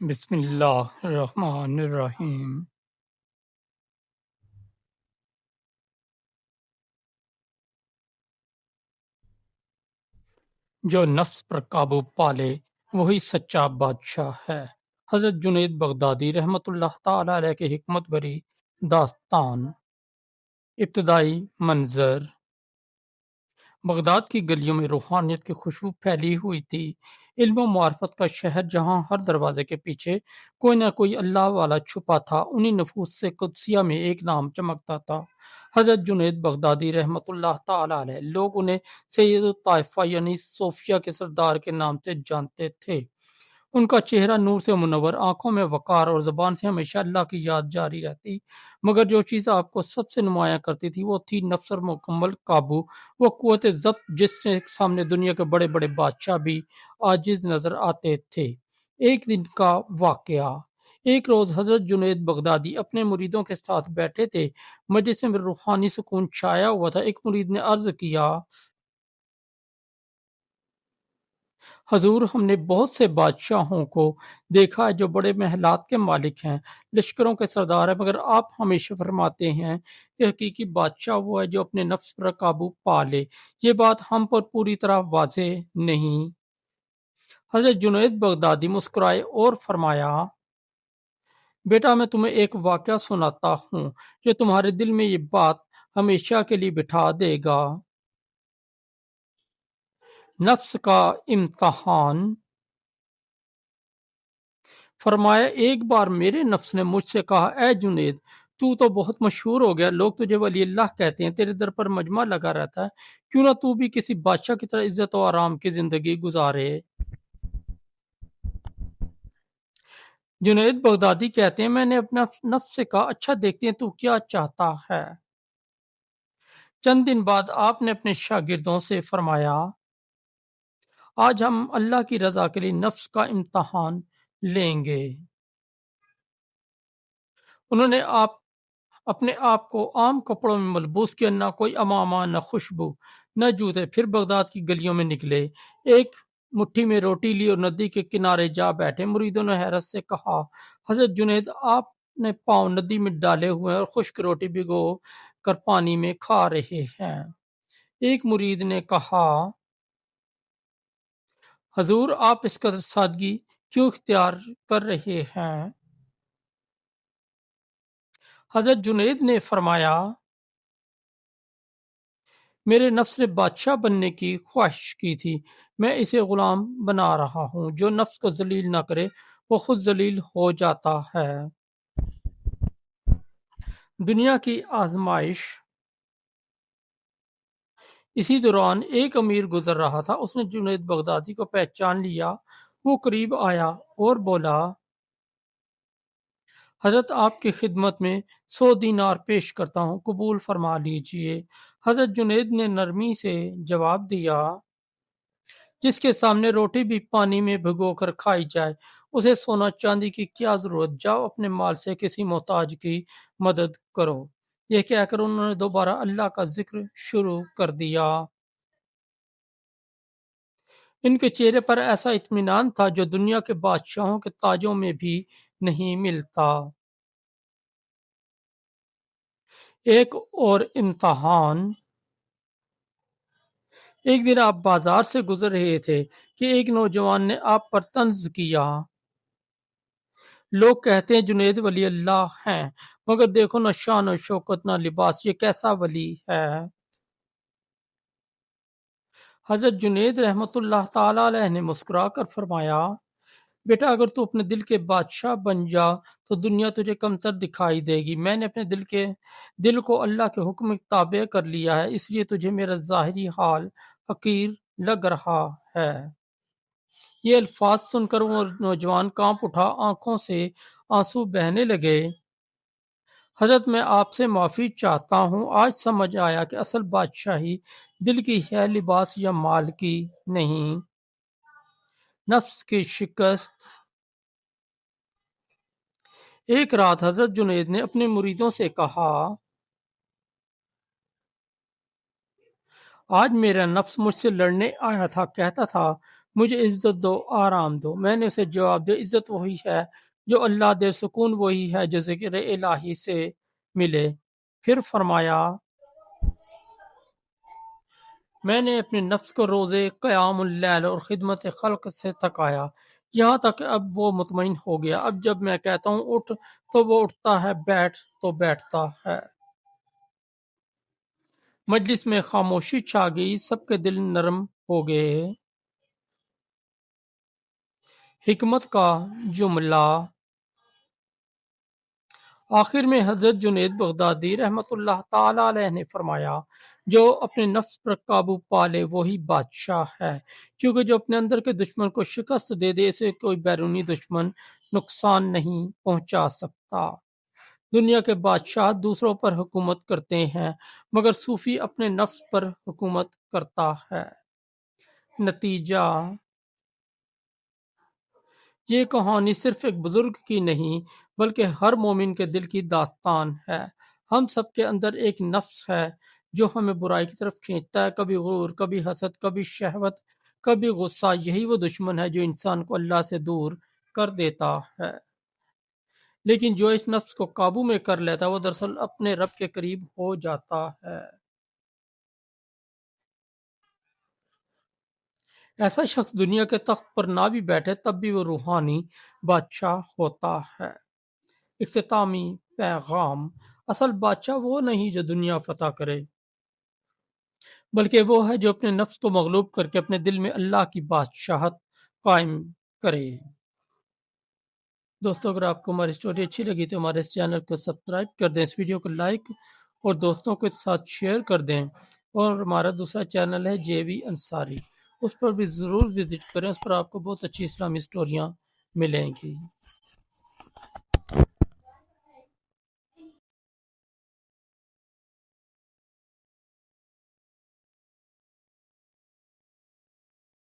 بسم اللہ الرحمن الرحیم۔ جو نفس پر قابو پالے وہی سچا بادشاہ ہے۔ حضرت جنید بغدادی رحمۃ اللہ تعالی علیہ کی حکمت بری داستان۔ ابتدائی منظر: بغداد کی گلیوں میں روحانیت کی خوشبو پھیلی ہوئی تھی، علم و معرفت کا شہر جہاں ہر دروازے کے پیچھے کوئی نہ کوئی اللہ والا چھپا تھا۔ انہی نفوس سے قدسیہ میں ایک نام چمکتا تھا، حضرت جنید بغدادی رحمۃ اللہ تعالی علیہ۔ لوگ انہیں سید الطائفہ یعنی صوفیہ کے سردار کے نام سے جانتے تھے۔ ان کا چہرہ نور سے منور، آنکھوں میں وقار اور زبان سے ہمیشہ اللہ کی یاد جاری رہتی، مگر جو چیز آپ کو سب سے نمایاں کرتی تھی وہ تھی نفس پر مکمل قابو، وہ قوت ضبط جس کے سامنے دنیا کے بڑے بڑے بادشاہ بھی عاجز نظر آتے تھے۔ ایک دن کا واقعہ: ایک روز حضرت جنید بغدادی اپنے مریدوں کے ساتھ بیٹھے تھے، مجلس میں روحانی سکون چھایا ہوا تھا۔ ایک مرید نے عرض کیا، حضور، ہم نے بہت سے بادشاہوں کو دیکھا ہے جو بڑے محلات کے مالک ہیں، لشکروں کے سردار ہیں، مگر آپ ہمیشہ فرماتے ہیں کہ حقیقی بادشاہ وہ ہے جو اپنے نفس پر قابو پا لے۔ یہ بات ہم پر پوری طرح واضح نہیں۔ حضرت جنید بغدادی مسکرائے اور فرمایا، بیٹا، میں تمہیں ایک واقعہ سناتا ہوں جو تمہارے دل میں یہ بات ہمیشہ کے لیے بٹھا دے گا۔ نفس کا امتحان۔ فرمایا، ایک بار میرے نفس نے مجھ سے کہا، اے جنید، تو بہت مشہور ہو گیا، لوگ تجھے ولی اللہ کہتے ہیں، تیرے در پر مجمع لگا رہتا ہے، کیوں نہ تو بھی کسی بادشاہ کی طرح عزت و آرام کی زندگی گزارے۔ جنید بغدادی کہتے ہیں، میں نے اپنا نفس سے کہا، اچھا دیکھتے ہیں تو کیا چاہتا ہے۔ چند دن بعد آپ نے اپنے شاگردوں سے فرمایا، آج ہم اللہ کی رضا کے لیے نفس کا امتحان لیں گے۔ انہوں نے اپنے آپ کو عام کپڑوں میں ملبوس کیا، نہ کوئی امامہ، نہ خوشبو، نہ جوتے۔ پھر بغداد کی گلیوں میں نکلے، ایک مٹھی میں روٹی لی اور ندی کے کنارے جا بیٹھے۔ مریدوں نے حیرت سے کہا، حضرت جنید، آپ نے پاؤں ندی میں ڈالے ہوئے ہیں اور خشک روٹی بھگو کر پانی میں کھا رہے ہیں۔ ایک مرید نے کہا، حضور، آپ اس قدر سادگی کیوں اختیار کر رہے ہیں؟ حضرت جنید نے فرمایا، میرے نفس نے بادشاہ بننے کی خواہش کی تھی، میں اسے غلام بنا رہا ہوں۔ جو نفس کو ذلیل نہ کرے وہ خود ذلیل ہو جاتا ہے۔ دنیا کی آزمائش۔ اسی دوران ایک امیر گزر رہا تھا، اس نے جنید بغدادی کو پہچان لیا۔ وہ قریب آیا اور بولا، حضرت، آپ کی خدمت میں 100 دینار پیش کرتا ہوں، قبول فرما لیجئے۔ حضرت جنید نے نرمی سے جواب دیا، جس کے سامنے روٹی بھی پانی میں بھگو کر کھائی جائے، اسے سونا چاندی کی کیا ضرورت، جاؤ اپنے مال سے کسی محتاج کی مدد کرو۔ یہ کہہ کر انہوں نے دوبارہ اللہ کا ذکر شروع کر دیا۔ ان کے چہرے پر ایسا اطمینان تھا جو دنیا کے بادشاہوں کے تاجوں میں بھی نہیں ملتا۔ ایک اور امتحان۔ ایک دن آپ بازار سے گزر رہے تھے کہ ایک نوجوان نے آپ پر طنز کیا، لوگ کہتے ہیں جنید ولی اللہ ہیں، مگر دیکھو نہ شان و شوکت نہ لباس، یہ کیسا ولی ہے۔ حضرت جنید رحمۃ اللہ تعالی علیہ نے مسکرا کر فرمایا، بیٹا، اگر تو اپنے دل کے بادشاہ بن جا تو دنیا تجھے کمتر دکھائی دے گی۔ میں نے اپنے دل کو اللہ کے حکم کے تابع کر لیا ہے، اس لیے تجھے میرا ظاہری حال حقیر لگ رہا ہے۔ یہ الفاظ سن کر وہ نوجوان کانپ اٹھا، آنکھوں سے آنسو بہنے لگے۔ حضرت، میں آپ سے معافی چاہتا ہوں، آج سمجھ آیا کہ اصل بادشاہی دل کی ہے، لباس یا مال کی نہیں۔ نفس کی شکست۔ ایک رات حضرت جنید نے اپنے مریدوں سے کہا، آج میرا نفس مجھ سے لڑنے آیا تھا، کہتا تھا مجھے عزت دو، آرام دو۔ میں نے اسے جواب دیا، عزت وہی ہے جو اللہ دے، سکون وہی ہے جو ذکر الہی سے ملے۔ پھر فرمایا، میں نے اپنے نفس کو روزے قیام اللیل اور خدمت خلق سے تھکایا، یہاں تک کہ اب وہ مطمئن ہو گیا۔ اب جب میں کہتا ہوں اٹھ تو وہ اٹھتا ہے، بیٹھ تو بیٹھتا ہے۔ مجلس میں خاموشی چھا گئی، سب کے دل نرم ہو گئے۔ حکمت کا جملہ آخر میں حضرت جنید بغدادی رحمۃ اللہ تعالی علیہ نے فرمایا، جو اپنے نفس پر قابو پا لے وہی بادشاہ ہے، کیونکہ جو اپنے اندر کے دشمن کو شکست دے دے اسے کوئی بیرونی دشمن نقصان نہیں پہنچا سکتا۔ دنیا کے بادشاہ دوسروں پر حکومت کرتے ہیں، مگر صوفی اپنے نفس پر حکومت کرتا ہے۔ نتیجہ، یہ کہانی صرف ایک بزرگ کی نہیں بلکہ ہر مومن کے دل کی داستان ہے۔ ہم سب کے اندر ایک نفس ہے جو ہمیں برائی کی طرف کھینچتا ہے، کبھی غرور، کبھی حسد، کبھی شہوت، کبھی غصہ۔ یہی وہ دشمن ہے جو انسان کو اللہ سے دور کر دیتا ہے۔ لیکن جو اس نفس کو قابو میں کر لیتا ہے وہ دراصل اپنے رب کے قریب ہو جاتا ہے۔ ایسا شخص دنیا کے تخت پر نہ بھی بیٹھے تب بھی وہ روحانی بادشاہ ہوتا ہے۔ اختتامی پیغام: اصل بادشاہ وہ نہیں جو دنیا فتح کرے، بلکہ وہ ہے جو اپنے نفس کو مغلوب کر کے اپنے دل میں اللہ کی بادشاہت قائم کرے۔ دوستو، اگر آپ کو ہماری اسٹوری اچھی لگی تو ہمارے اس چینل کو سبسکرائب کر دیں، اس ویڈیو کو لائک اور دوستوں کے ساتھ شیئر کر دیں، اور ہمارا دوسرا چینل ہے جے وی انصاری، اس پر بھی ضرور وزٹ کریں، اس پر آپ کو بہت اچھی اسلامی اسٹوریاں ملیں گی۔